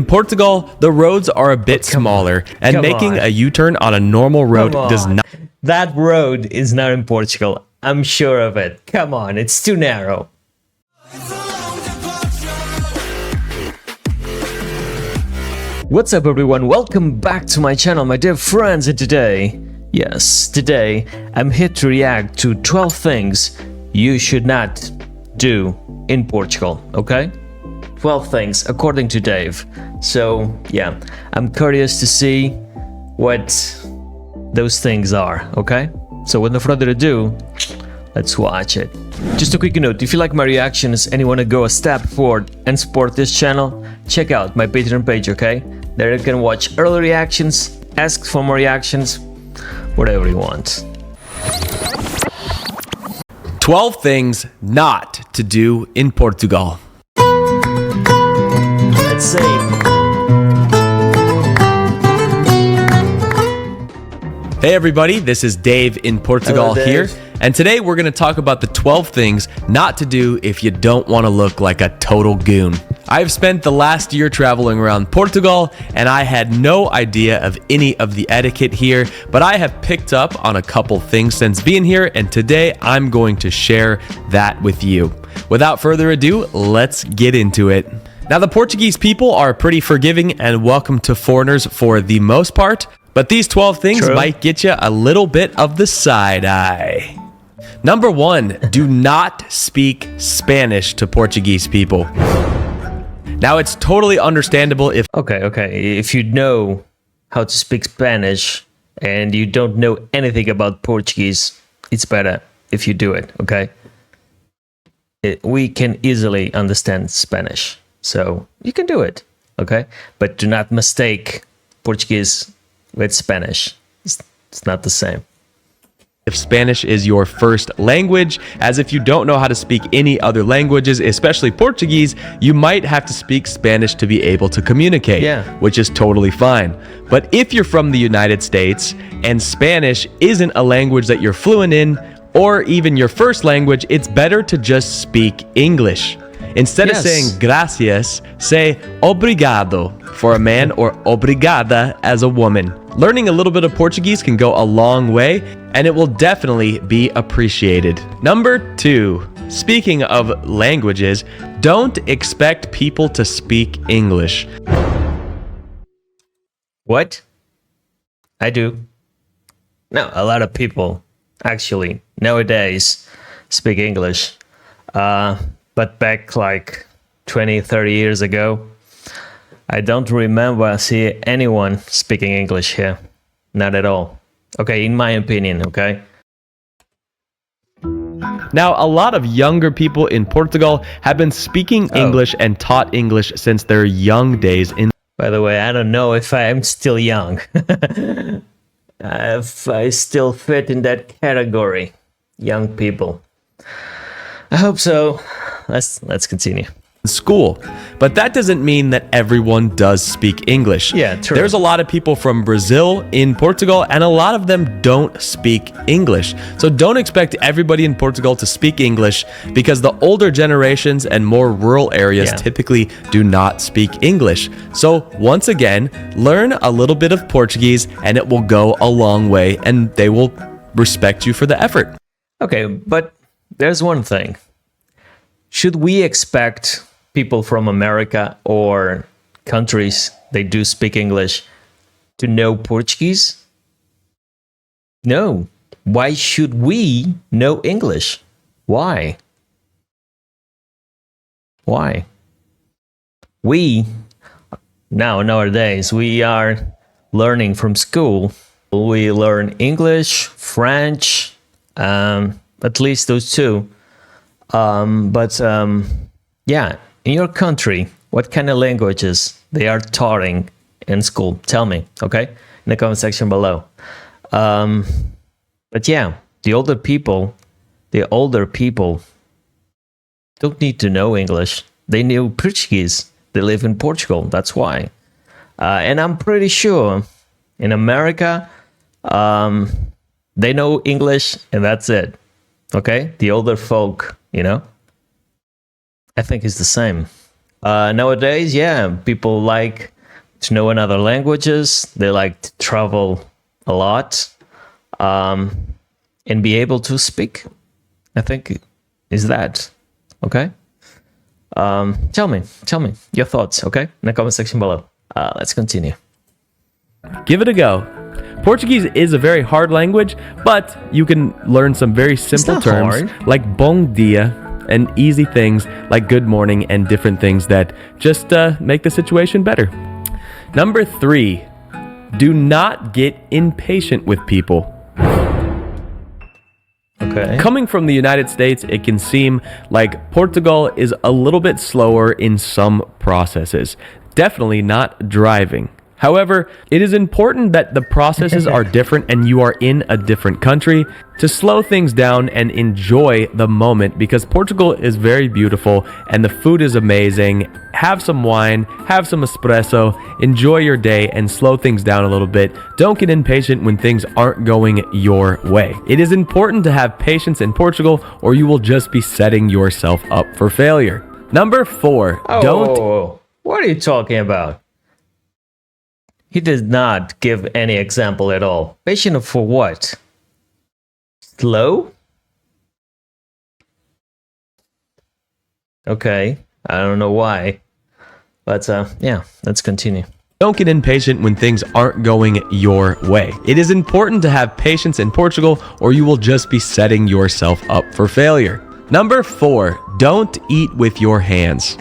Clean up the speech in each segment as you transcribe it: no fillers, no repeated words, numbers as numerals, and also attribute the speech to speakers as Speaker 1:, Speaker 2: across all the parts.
Speaker 1: In Portugal, the roads are a bit smaller, and making a U-turn on a normal road does not...
Speaker 2: That road is not in Portugal. I'm sure of it. Come on, it's too narrow. What's up everyone, welcome back to my channel, my dear friends, and today I'm here to react to 12 things you should not do in Portugal, okay? 12 things according to Dave. So yeah, I'm curious to see what those things are, okay? So without further ado, let's watch it. Just a quick note, if you like my reactions and you want to go a step forward and support this channel, check out my Patreon page, okay? There you can watch early reactions, ask for more reactions, whatever you want.
Speaker 1: 12 things not to do in Portugal.
Speaker 2: Let's see.
Speaker 1: Hey everybody, this is Dave in Portugal.
Speaker 2: Hello,
Speaker 1: here,
Speaker 2: Dave.
Speaker 1: and today we're going to talk about the 12 things not to do if you don't want to look like a total goon. I've spent the last year traveling around Portugal, and I had no idea of any of the etiquette here, but I have picked up on a couple things since being here, and today I'm going to share that with you. Without further ado, let's get into it. Now, the Portuguese people are pretty forgiving and welcome to foreigners for the most part, but these 12 things might get you a little bit of the side eye. Number 1, do not speak Spanish to Portuguese people. Now, it's totally understandable if...
Speaker 2: Okay. If you know how to speak Spanish and you don't know anything about Portuguese, it's better if you do it, okay? We can easily understand Spanish, so you can do it, okay? But do not mistake Portuguese with Spanish. It's not the same.
Speaker 1: If Spanish is your first language, as if you don't know how to speak any other languages, especially Portuguese, you might have to speak Spanish to be able to communicate, which is totally fine. But if you're from the United States and Spanish isn't a language that you're fluent in, or even your first language, it's better to just speak English. Instead of saying gracias, say obrigado for a man or obrigada as a woman. Learning a little bit of Portuguese can go a long way, and it will definitely be appreciated. Number 2, speaking of languages, don't expect people to speak English. What?
Speaker 2: I do. No, a lot of people actually nowadays speak English. But back like 20, 30 years ago, I don't remember seeing anyone speaking English here. Not at all. Okay, in my opinion, okay?
Speaker 1: Now, a lot of younger people in Portugal have been speaking English and taught English since their young days.
Speaker 2: By the way, I don't know if I am still young. If I still fit in that category. Young people. I hope so. Let's continue.
Speaker 1: School, but that doesn't mean that everyone does speak English.
Speaker 2: Yeah, true.
Speaker 1: There's a lot of people from Brazil in Portugal, and a lot of them don't speak English. So don't expect everybody in Portugal to speak English, because the older generations and more rural areas typically do not speak English. So once again, learn a little bit of Portuguese and it will go a long way, and they will respect you for the effort.
Speaker 2: Okay, but there's one thing. Should we expect people from America or countries they do speak English to know Portuguese? No. Why should we know English? Why? Why? Nowadays, we are learning from school. We learn English, French, at least those two. Yeah, in your country, what kind of languages they are taught in school? Tell me, okay? In the comment section below. But yeah, the older people don't need to know English. They know Portuguese. They live in Portugal, that's why. And I'm pretty sure in America, they know English and that's it. Okay? The older folk, you know? I think it's the same. Nowadays, yeah, people like to know another languages. They like to travel a lot, and be able to speak. I think is that okay. Tell me your thoughts, okay, in the comment section below. Let's continue.
Speaker 1: Give it a go. Portuguese is a very hard language, but you can learn some very simple
Speaker 2: not
Speaker 1: terms
Speaker 2: hard.
Speaker 1: like bom dia and easy things like good morning and different things that just make the situation better. Number 3, do not get impatient with people.
Speaker 2: Okay.
Speaker 1: Coming from the United States, it can seem like Portugal is a little bit slower in some processes. Definitely not driving. However, it is important that the processes are different and you are in a different country to slow things down and enjoy the moment, because Portugal is very beautiful and the food is amazing. Have some wine, have some espresso, enjoy your day and slow things down a little bit. Don't get impatient when things aren't going your way. It is important to have patience in Portugal or you will just be setting yourself up for failure. Number 4, don't...
Speaker 2: What are you talking about? He did not give any example at all. Patient for what? Slow? Okay, I don't know why. But yeah, let's continue.
Speaker 1: Don't get impatient when things aren't going your way. It is important to have patience in Portugal or you will just be setting yourself up for failure. Number 4, don't eat with your hands.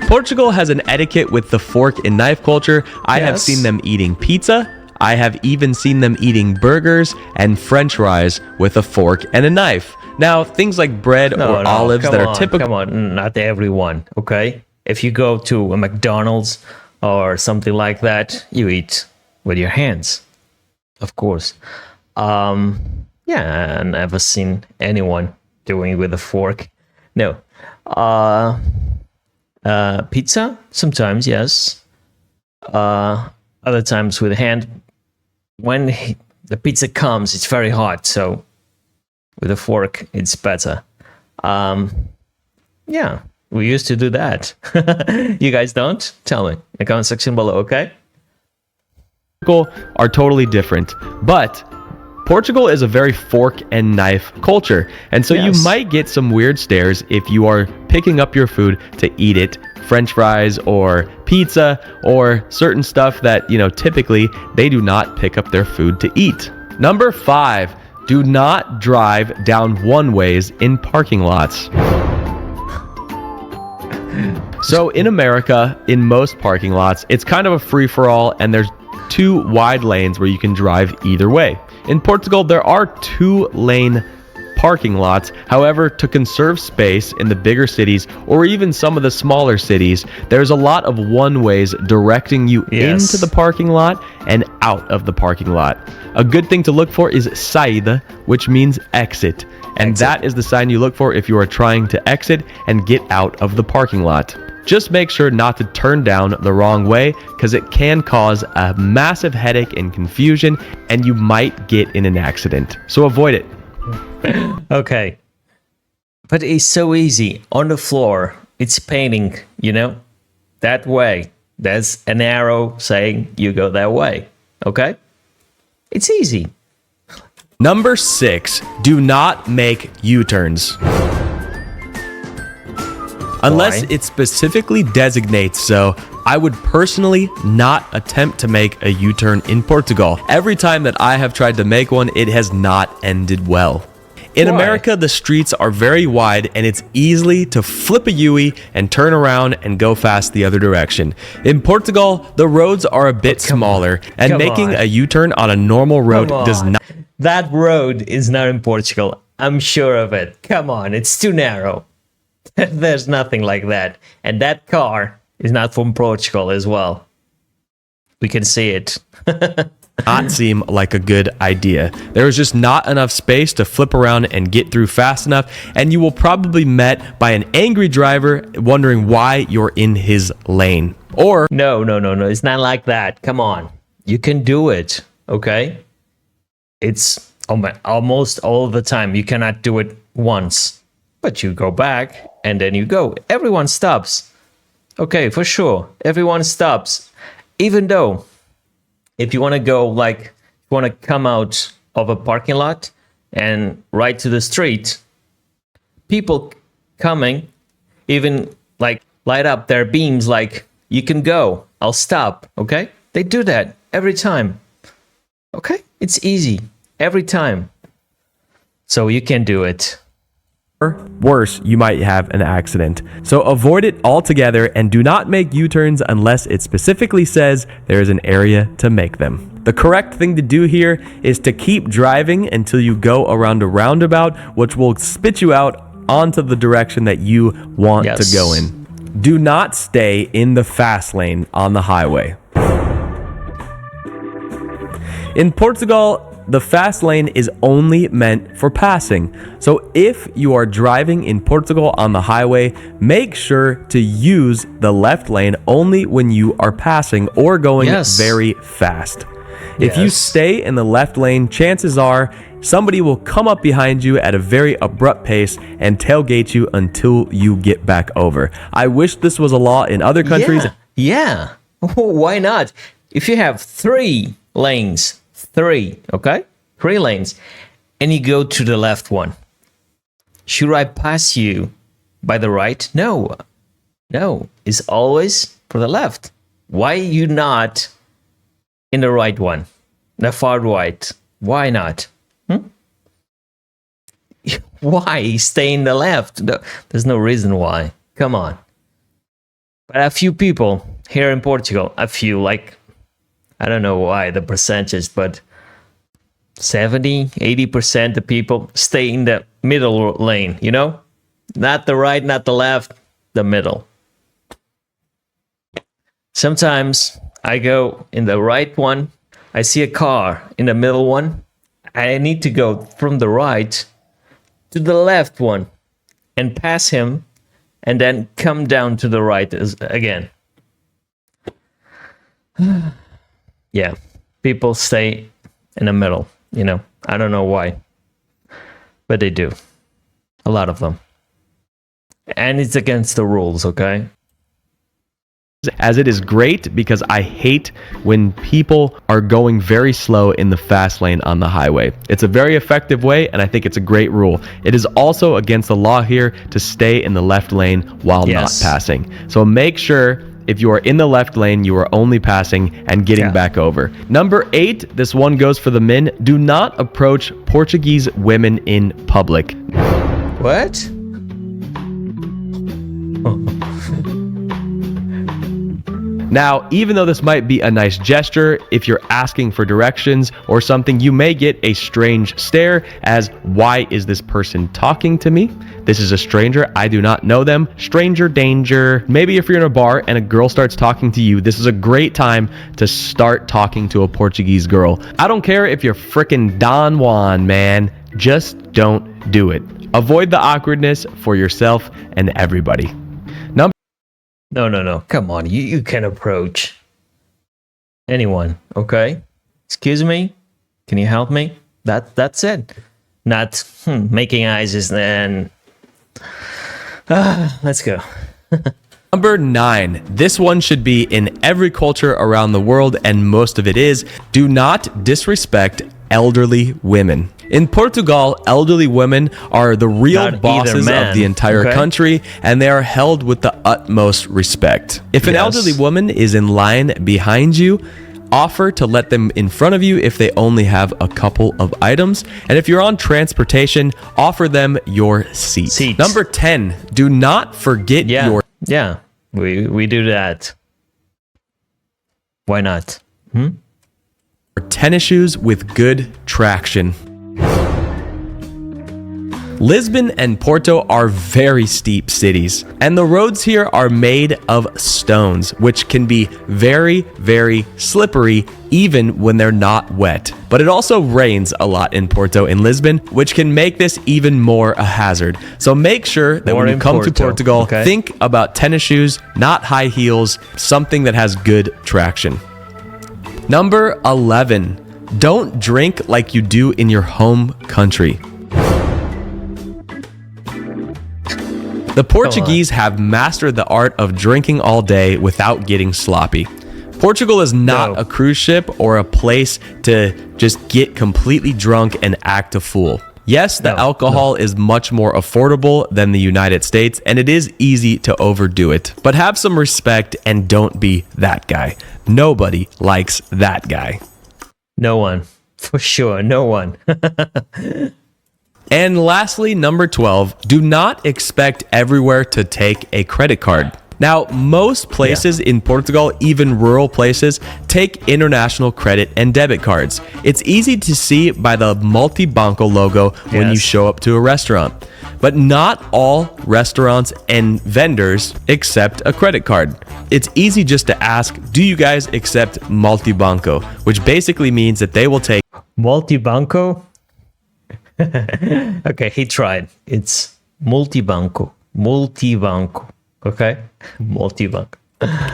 Speaker 1: Portugal has an etiquette with the fork and knife culture. I have seen them eating pizza. I have even seen them eating burgers and French fries with a fork and a knife. Now, things like bread or olives that are typical...
Speaker 2: Come on, not everyone, okay? If you go to a McDonald's or something like that, you eat with your hands, of course. Yeah, I've never seen anyone doing it with a fork. No. Pizza, sometimes, yes. Other times with a hand. When the pizza comes, it's very hot, so with a fork, it's better. Yeah, we used to do that. You guys don't? Tell me in the comment section below, okay?
Speaker 1: Are totally different, but Portugal is a very fork and knife culture, and so you might get some weird stares if you are picking up your food to eat it, French fries or pizza or certain stuff that, you know, typically they do not pick up their food to eat. Number 5, do not drive down one-ways in parking lots. So in America, in most parking lots, it's kind of a free-for-all and there's 2 wide lanes where you can drive either way. In Portugal, there are 2-lane parking lots. However, to conserve space in the bigger cities or even some of the smaller cities, there's a lot of one-ways directing you into the parking lot and out of the parking lot. A good thing to look for is saída, which means exit. And that is the sign you look for if you are trying to exit and get out of the parking lot. Just make sure not to turn down the wrong way because it can cause a massive headache and confusion and you might get in an accident. So avoid it.
Speaker 2: Okay. But it's so easy. On the floor, it's painting, you know? That way. There's an arrow saying you go that way. Okay? It's easy.
Speaker 1: Number 6, do not make U-turns. Unless it specifically designates so, I would personally not attempt to make a U-turn in Portugal. Every time that I have tried to make one, it has not ended well. In America, the streets are very wide and it's easy to flip a U-turn and turn around and go fast the other direction. In Portugal, the roads are a bit smaller and making a U-turn on a normal road does not...
Speaker 2: That road is not in Portugal. I'm sure of it. Come on, it's too narrow. There's nothing like that. And that car is not from Portugal as well. We can see it.
Speaker 1: Not seem like a good idea. There is just not enough space to flip around and get through fast enough, and you will probably be met by an angry driver wondering why you're in his lane. Or
Speaker 2: no, it's not like that. Come on, you can do it. Okay, it's almost all the time. You cannot do it once, but you go back and then you go. Everyone stops. Okay, for sure. Everyone stops. Even though if you want to go, like, you want to come out of a parking lot and right to the street, people coming even like light up their beams like, you can go, I'll stop. Okay, they do that every time. Okay, it's easy every time, so you can do it.
Speaker 1: Or worse, you might have an accident. So avoid it altogether and do not make U-turns unless it specifically says there is an area to make them. The correct thing to do here is to keep driving until you go around a roundabout, which will spit you out onto the direction that you want to go in. Do not stay in the fast lane on the highway. In Portugal, the fast lane is only meant for passing. So if you are driving in Portugal on the highway, make sure to use the left lane only when you are passing or going very fast. If you stay in the left lane, chances are somebody will come up behind you at a very abrupt pace and tailgate you until you get back over. I wish this was a law in other countries.
Speaker 2: Yeah. Why not? If you have 3 lanes, 3 lanes, and you go to the left one, should I pass you by the right? No, it's always for the left. Why you not in the right one, the far right? Why not? Why stay in the left? No, there's no reason why. Come on. But a few people here in Portugal, like, I don't know why the percentage, but 70-80% of people stay in the middle lane, you know? Not the right, not the left, the middle. Sometimes I go in the right one, I see a car in the middle one, I need to go from the right to the left one and pass him and then come down to the right again. Yeah, people stay in the middle, you know. I don't know why, but they do. A lot of them. And it's against the rules, okay?
Speaker 1: As it is great because I hate when people are going very slow in the fast lane on the highway. It's a very effective way, and I think it's a great rule. It is also against the law here to stay in the left lane while not passing. So make sure if you are in the left lane, you are only passing and getting back over. Number 8, this one goes for the men. Do not approach Portuguese women in public.
Speaker 2: What?
Speaker 1: Now, even though this might be a nice gesture, if you're asking for directions or something, you may get a strange stare as, why is this person talking to me? This is a stranger. I do not know them. Stranger danger. Maybe if you're in a bar and a girl starts talking to you, this is a great time to start talking to a Portuguese girl. I don't care if you're frickin' Don Juan, man. Just don't do it. Avoid the awkwardness for yourself and everybody.
Speaker 2: No. Come on. You can approach anyone, okay? Excuse me? Can you help me? That's it. Not making eyes and... let's go.
Speaker 1: Number 9. This one should be in every culture around the world, and most of it is. Do not disrespect elderly women. In Portugal, elderly women are the real bosses of the entire country, and they are held with the utmost respect. If an elderly woman is in line behind you, offer to let them in front of you if they only have a couple of items. And if you're on transportation, offer them your seat. Number 10, do not forget your...
Speaker 2: Yeah, we do that. Why not?
Speaker 1: Tennis shoes with good traction. Lisbon and Porto are very steep cities, and the roads here are made of stones, which can be very, very slippery even when they're not wet. But it also rains a lot in Porto and Lisbon, which can make this even more a hazard. So make sure that when you come to Portugal, think about tennis shoes, not high heels, something that has good traction. Number 11, don't drink like you do in your home country. The Portuguese have mastered the art of drinking all day without getting sloppy. Portugal is not a cruise ship or a place to just get completely drunk and act a fool. Yes, the alcohol is much more affordable than the United States, and it is easy to overdo it. But have some respect and don't be that guy. Nobody likes that guy.
Speaker 2: No one. For sure, no one.
Speaker 1: And lastly, number 12, do not expect everywhere to take a credit card. Now, most places in Portugal, even rural places, take international credit and debit cards. It's easy to see by the multi-banco logo when you show up to a restaurant. But not all restaurants and vendors accept a credit card. It's easy just to ask, do you guys accept multi-banco? Which basically means that they will take...
Speaker 2: Multi-banco? Okay, he tried. It's multi-banco. Multi-banco. Okay? Multi-banco.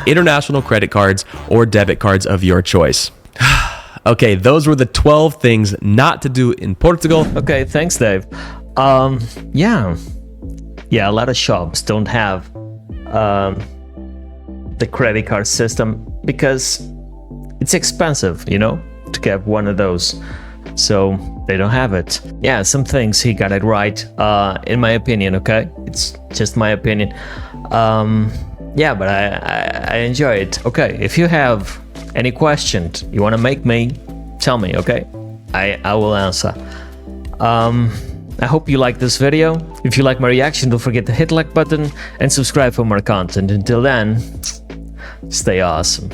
Speaker 1: international credit cards or debit cards of your choice. Okay, those were the 12 things not to do in Portugal.
Speaker 2: Okay, thanks, Dave. Yeah, a lot of shops don't have the credit card system because it's expensive, you know, to get one of those. So they don't have it. Yeah, some things he got it right, in my opinion, okay? It's just my opinion. Yeah, but I enjoy it. Okay, if you have any questions you want to make me, tell me, okay? I will answer. I hope you like this video. If you like my reaction, don't forget to hit the like button and subscribe for more content. Until then, stay awesome.